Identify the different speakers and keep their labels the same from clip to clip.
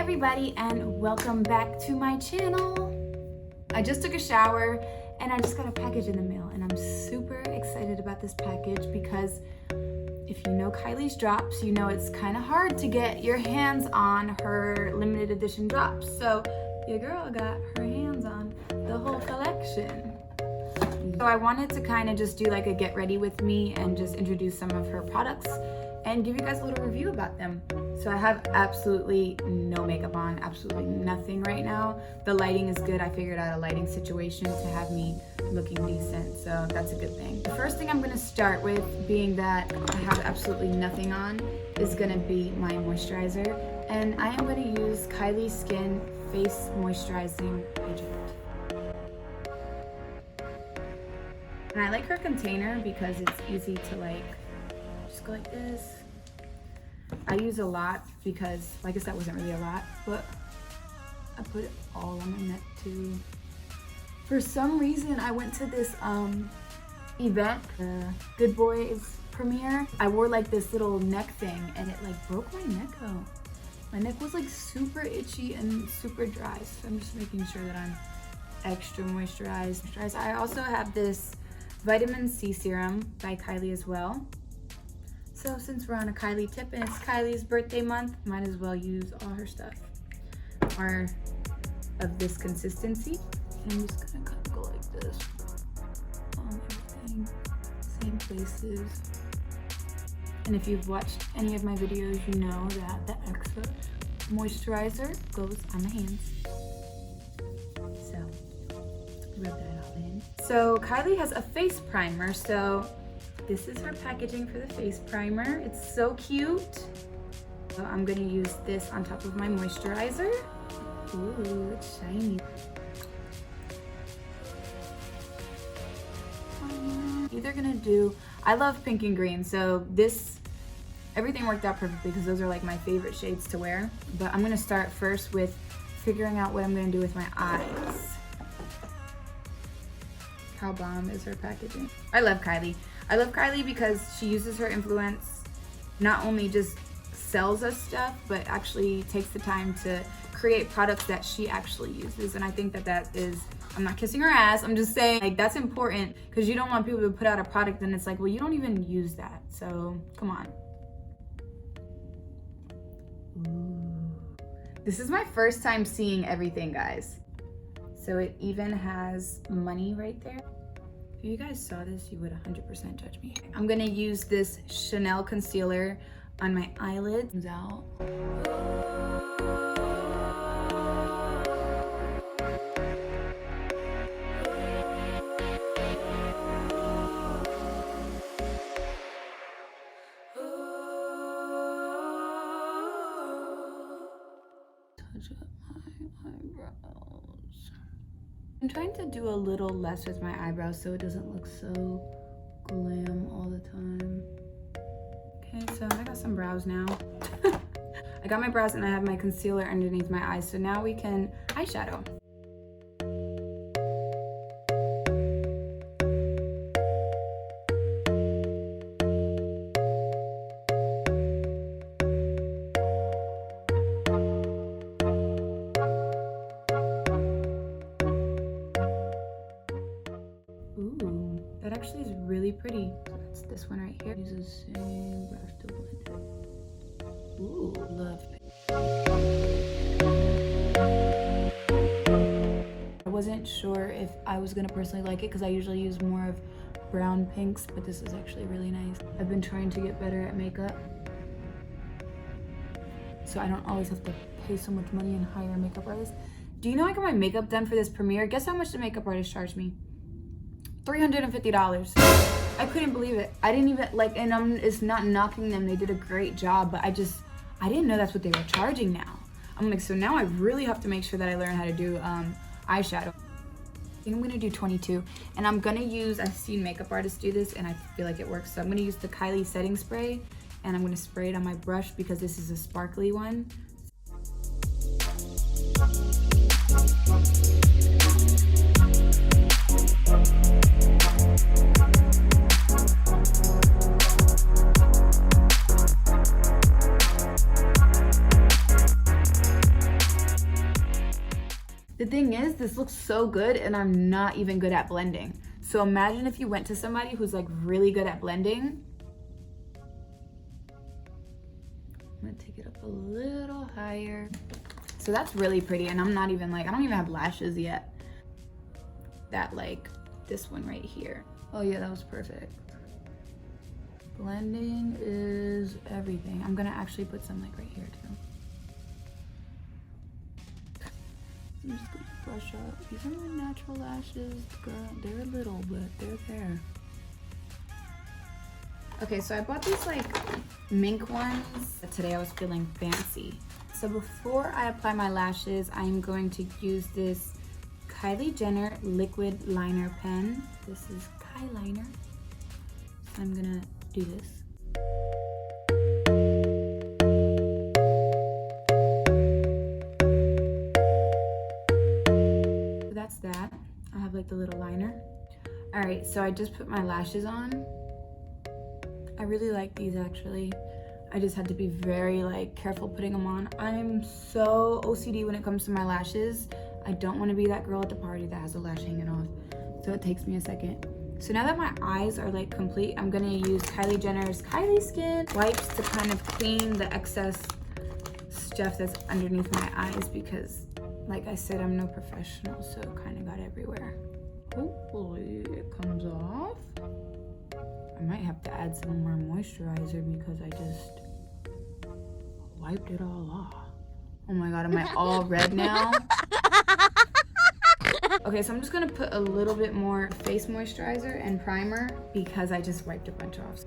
Speaker 1: everybody, and welcome back to my channel. I just took a shower and I just got a package in the mail, and I'm super excited about this package because if you know Kylie's drops, you know it's kind of hard to get your hands on her limited edition drops. So your girl got her hands on the whole collection. So I wanted to kind of just do like a get ready with me and just introduce some of her products and give you guys a little review about them. So I have absolutely no makeup on, absolutely nothing right now. The lighting is good. I figured out a lighting situation to have me looking decent, so that's a good thing. The first thing I'm gonna start with, being that I have absolutely nothing on, is gonna be my moisturizer. And I am gonna use Kylie Skin Face Moisturizing Agent. And I like her container because it's easy to like, just go like this. I use a lot because, well, I guess that wasn't really a lot, but I put it all on my neck too. For some reason, I went to this event, Good Boys premiere. I wore like this little neck thing and it like broke my neck out. My neck was like super itchy and super dry, so I'm just making sure that I'm extra moisturized. I also have this vitamin C serum by Kylie as well. So since we're on a Kylie tip and it's Kylie's birthday month, might as well use all her stuff. More of this consistency. And I'm just gonna kind of go like this on everything, same places. And if you've watched any of my videos, you know that the extra moisturizer goes on the hands. So rub that all in. So Kylie has a face primer, so this is her packaging for the face primer. It's so cute. So I'm gonna use this on top of my moisturizer. Ooh, it's shiny. Either gonna do, I love pink and green, so everything worked out perfectly because those are like my favorite shades to wear. But I'm gonna start first with figuring out what I'm gonna do with my eyes. How bomb is her packaging? I love Kylie. I love Kylie because she uses her influence, not only just sells us stuff, but actually takes the time to create products that she actually uses. And I think that is, I'm not kissing her ass, I'm just saying like that's important because you don't want people to put out a product and it's like, well, you don't even use that. So come on. Ooh. This is my first time seeing everything, guys. So it even has money right there. If you guys saw this, you would 100% judge me. I'm gonna use this Chanel concealer on my eyelids. Out. Touch up my eyebrows. I'm trying to do a little less with my eyebrows so it doesn't look so glam all the time. Okay, so I got some brows now. I got my brows and I have my concealer underneath my eyes. So now we can eyeshadow. Ooh, that actually is really pretty. So that's this one right here. Use the same brush to blend it. Ooh, love it. I wasn't sure if I was gonna personally like it because I usually use more of brown pinks, but this is actually really nice. I've been trying to get better at makeup, so I don't always have to pay so much money and hire a makeup artist. Do you know I got my makeup done for this premiere? Guess how much the makeup artist charged me? $350. I couldn't believe it. I didn't even like, and it's not knocking them. They did a great job, but I didn't know that's what they were charging now. I'm like, so now I really have to make sure that I learn how to do eyeshadow. I think I'm gonna do 22, and I'm gonna use, I've seen makeup artists do this and I feel like it works. So I'm gonna use the Kylie setting spray and I'm gonna spray it on my brush because this is a sparkly one. thing is, this looks so good and I'm not even good at blending. So imagine if you went to somebody who's like really good at blending. I'm gonna take it up a little higher. So that's really pretty, and I'm not even like, I don't even have lashes yet. That like, this one right here. Oh yeah, that was perfect. Blending is everything. I'm gonna actually put some like right here too. I'm just gonna brush up. These are my natural lashes, girl. They're little, but they're there. Okay, so I bought these like mink ones. Today I was feeling fancy. So before I apply my lashes, I'm going to use this Kylie Jenner liquid liner pen. This is Kylie. So I'm gonna do this. So that's that. I have like the little liner. All right, so I just put my lashes on. I really like these actually. I just had to be very like careful putting them on. I'm so OCD when it comes to my lashes. I don't want to be that girl at the party that has a lash hanging off. So it takes me a second. So now that my eyes are like complete, I'm gonna use Kylie Jenner's Kylie Skin wipes to kind of clean the excess stuff that's underneath my eyes because like I said, I'm no professional, so it kind of got everywhere. Hopefully it comes off. I might have to add some more moisturizer because I just wiped it all off. Oh my God, am I all red now? Okay, so I'm just gonna put a little bit more face moisturizer and primer because I just wiped a bunch off.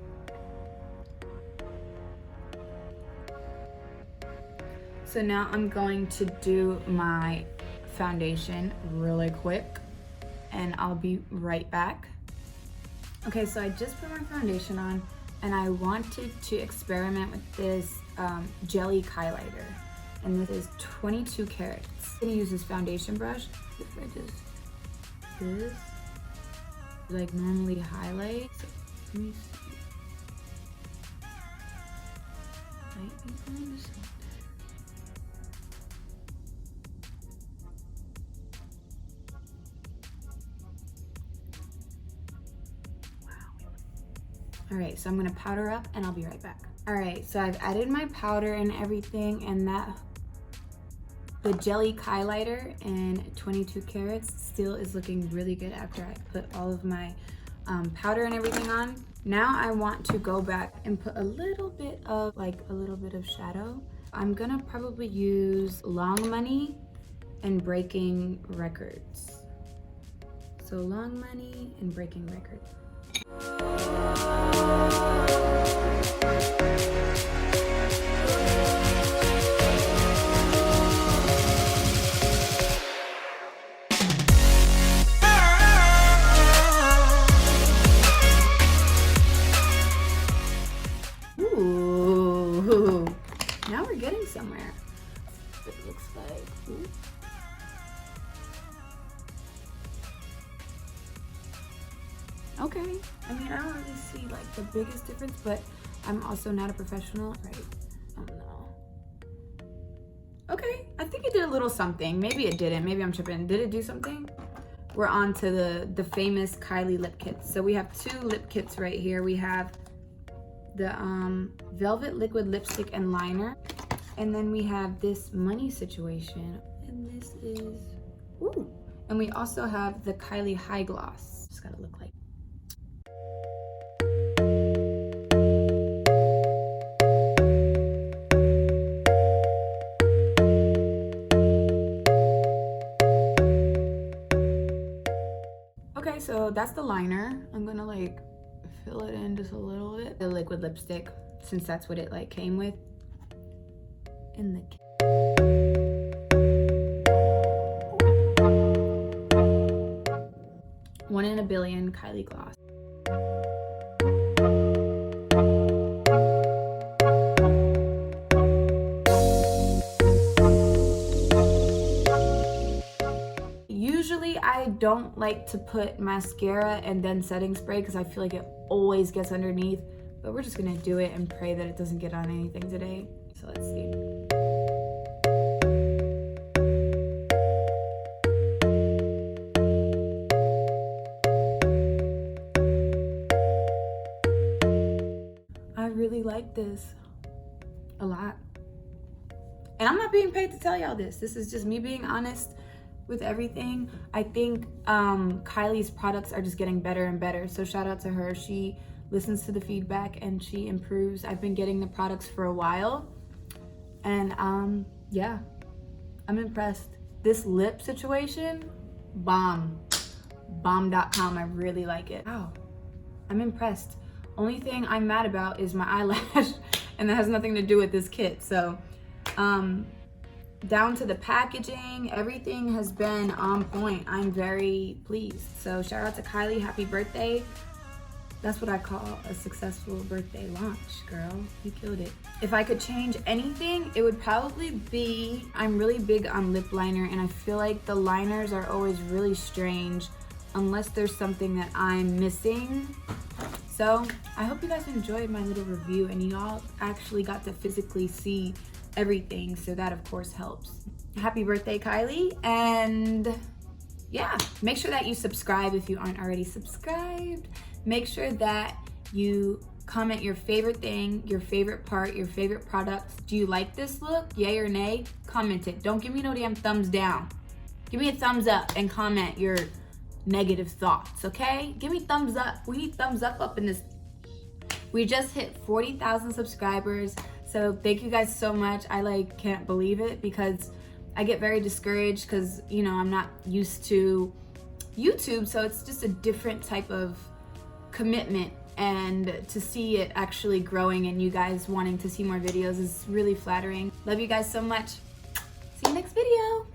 Speaker 1: So now I'm going to do my foundation really quick and I'll be right back. Okay, so I just put my foundation on and I wanted to experiment with this jelly highlighter. And this is 22 carats. I'm gonna use this foundation brush. If I just this, like normally highlight. So let me see. Might be on this one. All right, so I'm gonna powder up and I'll be right back. All right, so I've added my powder and everything, and the jelly highlighter in 22 carats still is looking really good after I put all of my powder and everything on. Now I want to go back and put a little bit of shadow. I'm gonna probably use Long Money and Breaking Records. So Long Money and Breaking Records. Ooh, now we're getting somewhere. It looks like. Ooh. Okay, I mean, I don't really see like the biggest difference, but I'm also not a professional, right? I don't know. Okay, I think it did a little something. Maybe it didn't, maybe I'm tripping. Did it do something? We're on to the famous Kylie lip kits. So we have two lip kits right here. We have the Velvet Liquid Lipstick and Liner. And then we have this Money Situation. And this is, ooh. And we also have the Kylie High Gloss. Just gotta look like. Okay, so that's the liner. I'm gonna like fill it in just a little bit. The liquid lipstick, since that's what it like came with. In the One in a Billion Kylie Gloss. Usually I don't like to put mascara and then setting spray because I feel like it always gets underneath, but we're just gonna do it and pray that it doesn't get on anything today. So let's see. like this a lot. And I'm not being paid to tell y'all this. This is just me being honest with everything. I think Kylie's products are just getting better and better. So shout out to her. She listens to the feedback and she improves. I've been getting the products for a while. And yeah, I'm impressed. This lip situation, bomb. Bomb.com, I really like it. Wow, I'm impressed. Only thing I'm mad about is my eyelash, and that has nothing to do with this kit. So down to the packaging, everything has been on point. I'm very pleased. So shout out to Kylie, happy birthday. That's what I call a successful birthday launch, girl. You killed it. If I could change anything, it would probably be, I'm really big on lip liner, and I feel like the liners are always really strange unless there's something that I'm missing. So I hope you guys enjoyed my little review and y'all actually got to physically see everything. So that of course helps. Happy birthday, Kylie. And yeah, make sure that you subscribe if you aren't already subscribed. Make sure that you comment your favorite thing, your favorite part, your favorite products. Do you like this look? Yay or nay? Comment it. Don't give me no damn thumbs down. Give me a thumbs up and comment your negative thoughts, okay? Give me thumbs up. We need thumbs up in this. We just hit 40,000 subscribers. So thank you guys so much. I can't believe it because I get very discouraged because, you know, I'm not used to YouTube. So it's just a different type of commitment, and to see it actually growing and you guys wanting to see more videos is really flattering. Love you guys so much. See you next video.